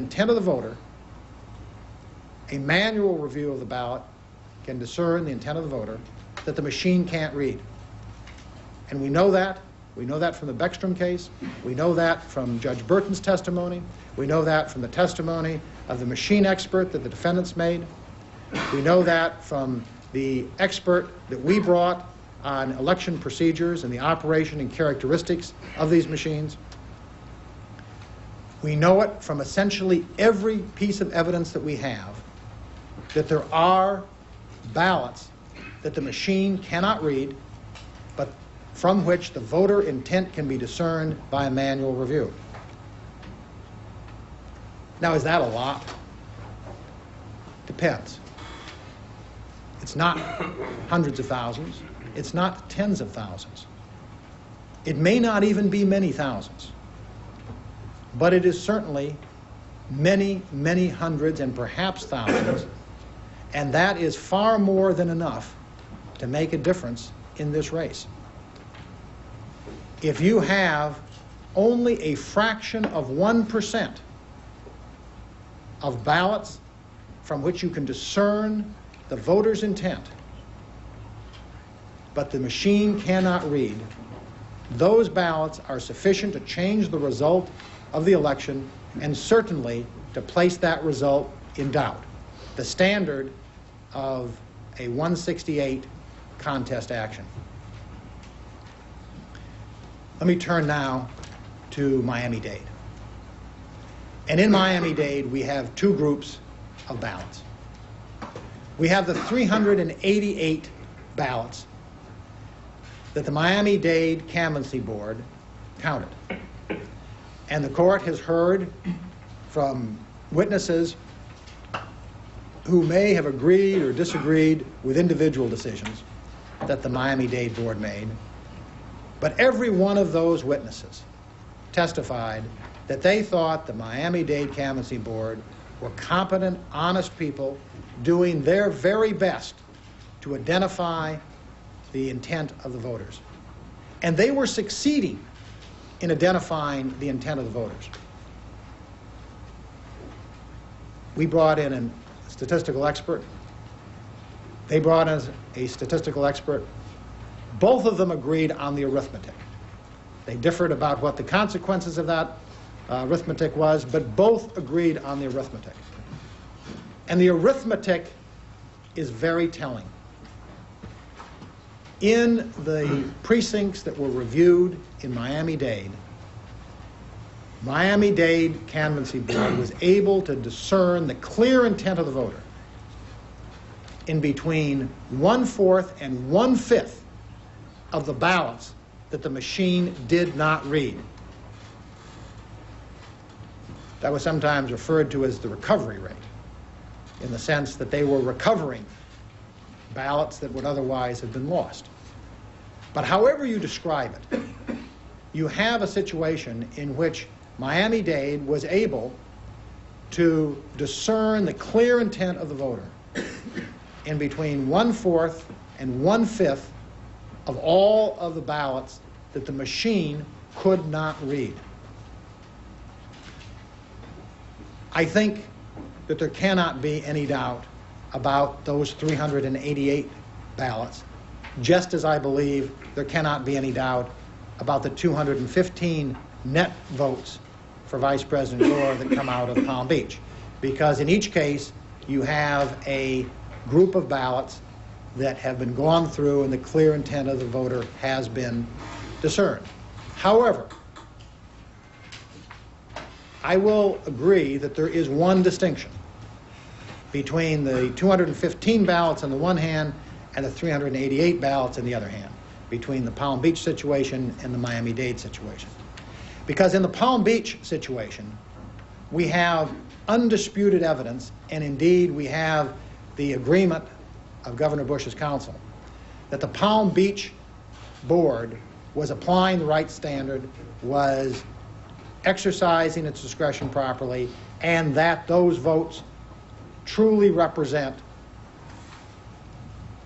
intent of the voter, a manual review of the ballot can discern the intent of the voter that the machine can't read. And we know that. We know that from the Beckstrom case. We know that from Judge Burton's testimony. We know that from the testimony of the machine expert that the defendants made. We know that from the expert that we brought on election procedures and the operation and characteristics of these machines. We know it from essentially every piece of evidence that we have that there are ballots that the machine cannot read, but from which the voter intent can be discerned by a manual review. Now, is that a lot? Depends. It's not hundreds of thousands. It's not tens of thousands. It may not even be many thousands. But it is certainly many, many hundreds and perhaps thousands, and that is far more than enough to make a difference in this race. If you have only a fraction of 1% of ballots from which you can discern the voter's intent, but the machine cannot read, those ballots are sufficient to change the result of the election and certainly to place that result in doubt. The standard of a 168 contest action. Let me turn now to Miami-Dade. And in Miami-Dade, we have two groups of ballots. We have the 388 ballots that the Miami-Dade Canvassing Board counted. And the court has heard from witnesses who may have agreed or disagreed with individual decisions that the Miami-Dade Board made. But every one of those witnesses testified that they thought the Miami-Dade Canvassing Board were competent, honest people doing their very best to identify the intent of the voters. And they were succeeding in identifying the intent of the voters. We brought in a statistical expert. They brought in a statistical expert. Both of them agreed on the arithmetic. They differed about what the consequences of that arithmetic was, but both agreed on the arithmetic. And the arithmetic is very telling. In the precincts that were reviewed in Miami-Dade, Miami-Dade Canvassing Board was able to discern the clear intent of the voter in between 1/4 and 1/5 of the ballots that the machine did not read. That was sometimes referred to as the recovery rate, in the sense that they were recovering ballots that would otherwise have been lost. But however you describe it, you have a situation in which Miami-Dade was able to discern the clear intent of the voter in between 1/4 and 1/5 of all of the ballots that the machine could not read. I think that there cannot be any doubt about those 388 ballots, just as I believe there cannot be any doubt about the 215 net votes for Vice President Gore that come out of Palm Beach. Because in each case, you have a group of ballots that have been gone through and the clear intent of the voter has been discerned. However, I will agree that there is one distinction between the 215 ballots on the one hand and the 388 ballots on the other hand, between the Palm Beach situation and the Miami-Dade situation. Because in the Palm Beach situation, we have undisputed evidence, and indeed we have the agreement of Governor Bush's counsel, that the Palm Beach board was applying the right standard, was exercising its discretion properly, and that those votes truly represent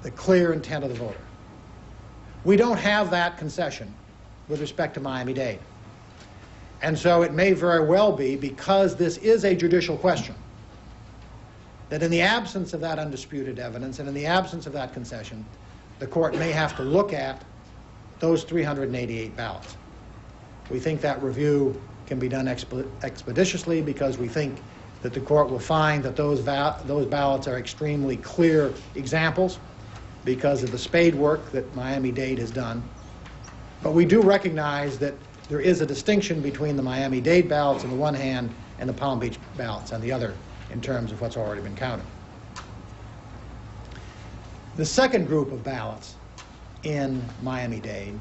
the clear intent of the voter. We don't have that concession with respect to Miami-Dade. And so it may very well be, because this is a judicial question, that in the absence of that undisputed evidence and in the absence of that concession, the court may have to look at those 388 ballots. We think that review can be done expeditiously because we think that the court will find that those ballots are extremely clear examples because of the spade work that Miami-Dade has done. But we do recognize that there is a distinction between the Miami-Dade ballots on the one hand and the Palm Beach ballots on the other in terms of what's already been counted. The second group of ballots in Miami-Dade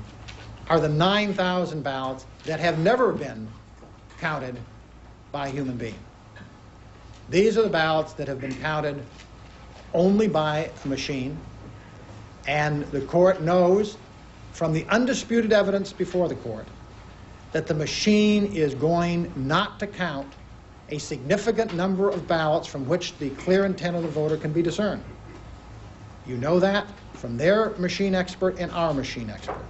are the 9,000 ballots that have never been counted by a human being. These are the ballots that have been counted only by a machine, and the court knows from the undisputed evidence before the court that the machine is going not to count a significant number of ballots from which the clear intent of the voter can be discerned. You know that from their machine expert and our machine expert.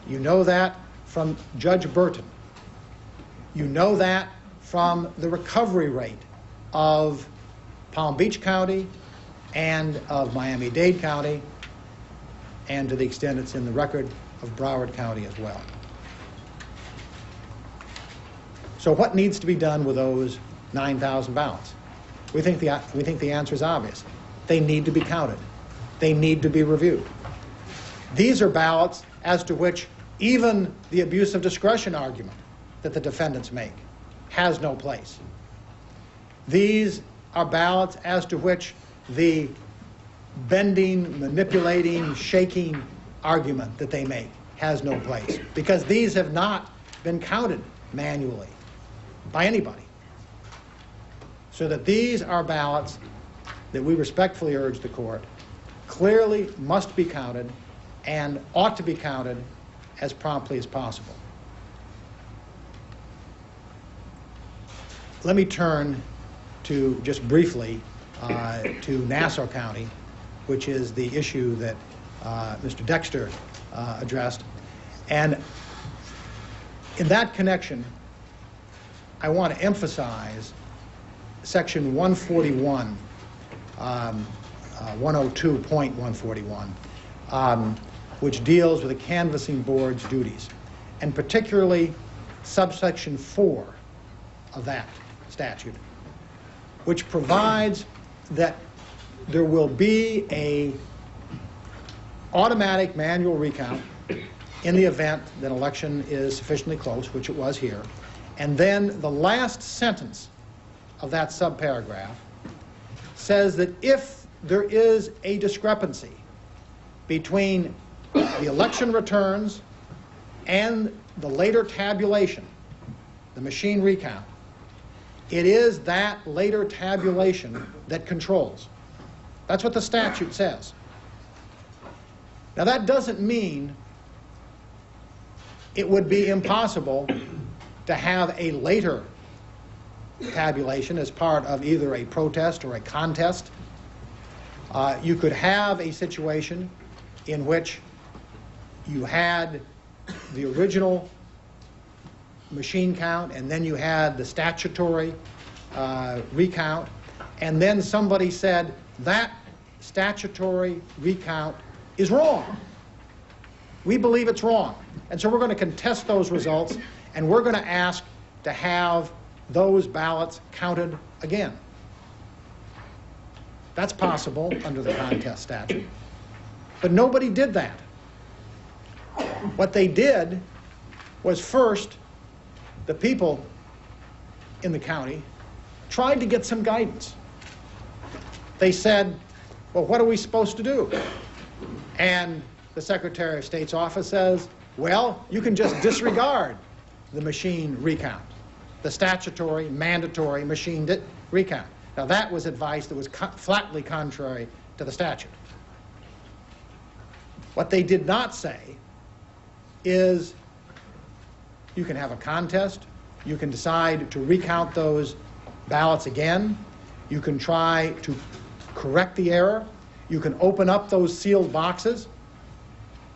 You know that from Judge Burton. You know that from the recovery rate of Palm Beach County and of Miami-Dade County, and to the extent it's in the record, of Broward County as well. So what needs to be done with those 9,000 ballots? We think the answer is obvious. They need to be counted. They need to be reviewed. These are ballots as to which even the abuse of discretion argument that the defendants make has no place. These are ballots as to which the bending, manipulating, shaking argument that they make has no place, because these have not been counted manually by anybody. So that these are ballots that we respectfully urge the court clearly must be counted and ought to be counted as promptly as possible. Let me turn to, just briefly, to Nassau County, which is the issue that Mr. Dexter addressed. And in that connection, I want to emphasize Section 141, 102.141, which deals with the canvassing board's duties, and particularly subsection 4 of that statute, which provides that there will be a automatic manual recount in the event that an election is sufficiently close, which it was here. And then the last sentence of that subparagraph says that if there is a discrepancy between the election returns and the later tabulation, the machine recount, it is that later tabulation that controls. That's what the statute says. Now, that doesn't mean it would be impossible to have a later tabulation as part of either a protest or a contest. You could have a situation in which you had the original machine count and then you had the statutory recount, and then somebody said that statutory recount is wrong. We believe it's wrong. And so we're going to contest those results, and we're going to ask to have those ballots counted again. That's possible under the contest statute. But nobody did that. What they did was, first, the people in the county tried to get some guidance. They said, well, what are we supposed to do? And the Secretary of State's office says, well, you can just disregard the machine recount, the statutory, mandatory machine recount. Now, that was advice that was flatly contrary to the statute. What they did not say is you can have a contest, you can decide to recount those ballots again, you can try to correct the error, you can open up those sealed boxes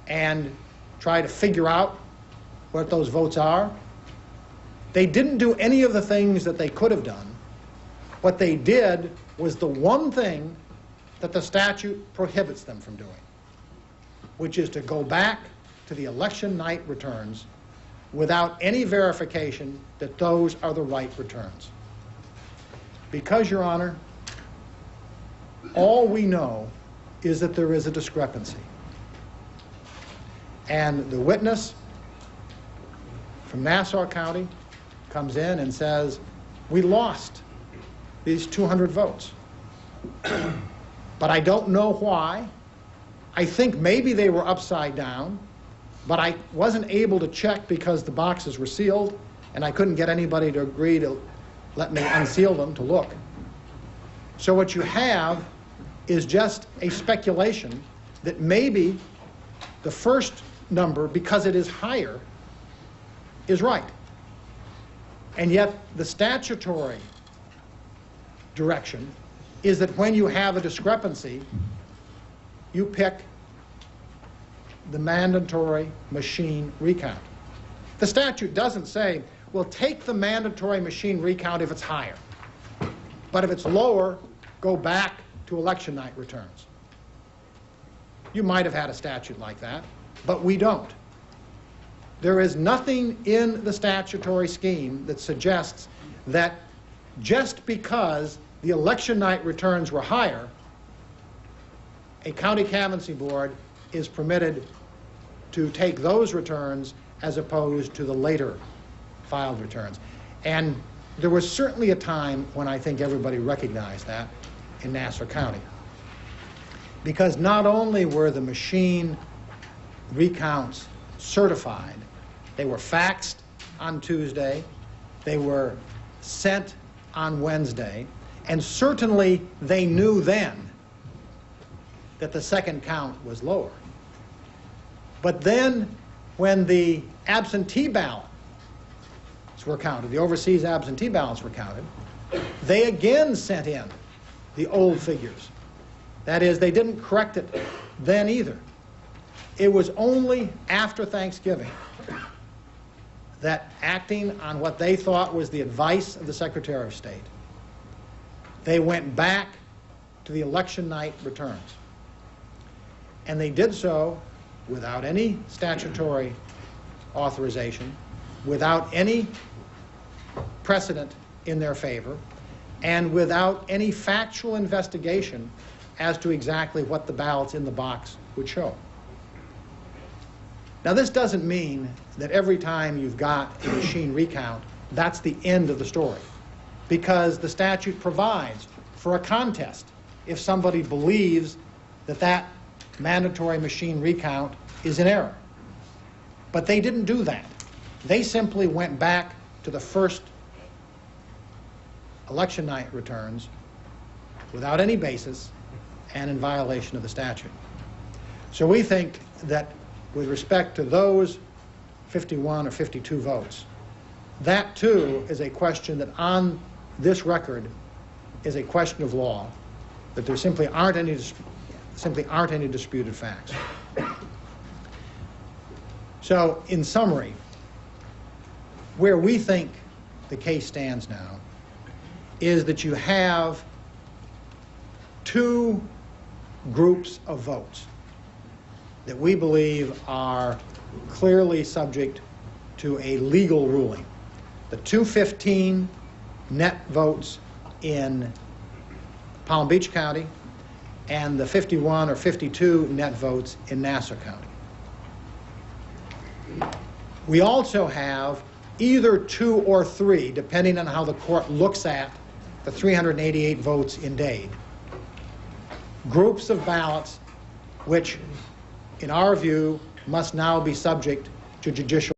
and try to figure out what those votes are. They didn't do any of the things that they could have done. What they did was the one thing that the statute prohibits them from doing, which is to go back to the election night returns without any verification that those are the right returns. Because, Your Honor, all we know is that there is a discrepancy. And the witness from Nassau County comes in and says, we lost these 200 votes. But I don't know why. I think maybe they were upside down, but I wasn't able to check because the boxes were sealed, and I couldn't get anybody to agree to let me unseal them to look. So what you have is just a speculation that maybe the first number, because it is higher, is right. And yet the statutory direction is that when you have a discrepancy, you pick the mandatory machine recount. The statute doesn't say, well, take the mandatory machine recount if it's higher, but if it's lower, go back to election night returns. You might have had a statute like that, but we don't. There is nothing in the statutory scheme that suggests that just because the election night returns were higher, a county canvassing board is permitted to take those returns as opposed to the later filed returns. And there was certainly a time when I think everybody recognized that in Nassau County. Because not only were the machine recounts certified, they were faxed on Tuesday, they were sent on Wednesday, and certainly they knew then that the second count was lower. But then when the absentee ballots were counted, the overseas absentee ballots were counted, they again sent in the old figures. That is, they didn't correct it then either. It was only after Thanksgiving that, acting on what they thought was the advice of the Secretary of State, they went back to the election night returns. And they did so without any statutory authorization, without any precedent in their favor, and without any factual investigation as to exactly what the ballots in the box would show. Now, this doesn't mean that every time you've got a machine recount, that's the end of the story, because the statute provides for a contest if somebody believes that that mandatory machine recount is in error. But they didn't do that. They simply went back to the first election night returns without any basis and in violation of the statute. So we think that with respect to those 51 or 52 votes, that too is a question that on this record is a question of law, that there simply aren't any disputed facts. So in summary, where we think the case stands now is that you have two groups of votes that we believe are clearly subject to a legal ruling. The 215 net votes in Palm Beach County and the 51 or 52 net votes in Nassau County. We also have either 2 or 3, depending on how the court looks at the 388 votes in Dade, groups of ballots which, in our view, must now be subject to judicial